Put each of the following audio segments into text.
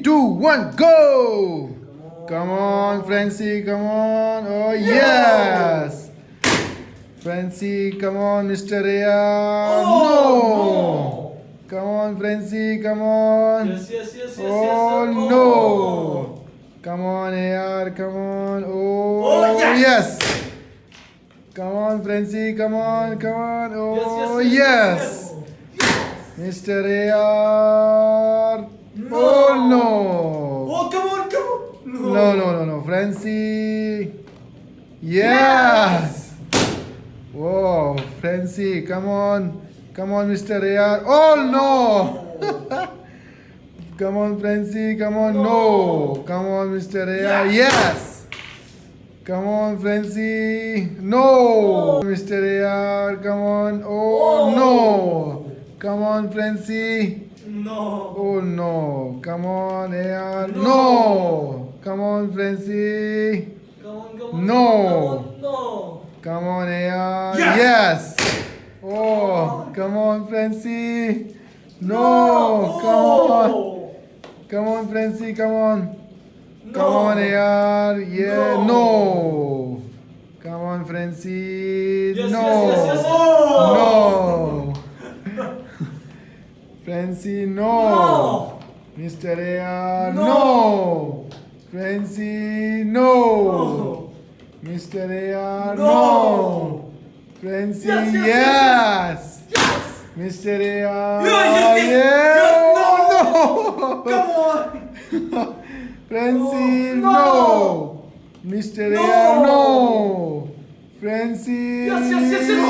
two, one, go! Come on, Francie, come on. Oh, yes! Francie, come on, Mr. Aya. No! Come on, Francie, come on. Oh, no! Come on, AR, come on. Oh, yes! Come on, Francie, come on, come on. Oh, yes! Mr. AR. Oh, no! Oh, come on, come on. No, Francie. Yes. Whoa, Francie, come on. Come on, Mr. AR. Oh, no. Come on, Francie, come on. No. Come on, Mr. AR. Yes. Come on, Francie. No. Mr. AR, come on. Oh, no. Come on, Francie. No. Oh no, come on, AR. No. Come on, Francie. Come on. No. No. Come on, AR. Yes. Yes. Oh, come on, Francie. No. Come on. Come on, Francie. Come on. Come on, AR. Yeah. No. Come on, Francie. Yes, No. yes. Oh. No. Francie, no. Mr. AR, no. Francie, no. Mr. AR, no. Francie, yes. Mr. AR, Yes. no. Come on. Francie, No. no. Mr. No. AR, no. Francie, Yes.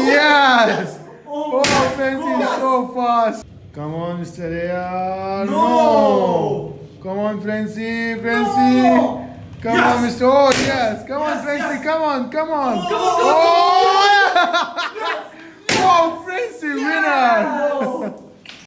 yes. Oh, Oh, Francie is yes. so fast. Come on, Mr. AR. No. Come on, Francie. No. Come Yes. on, Mr. Oh, yes. Come on, Yes, Francie. yes. Come on. Come on. Oh,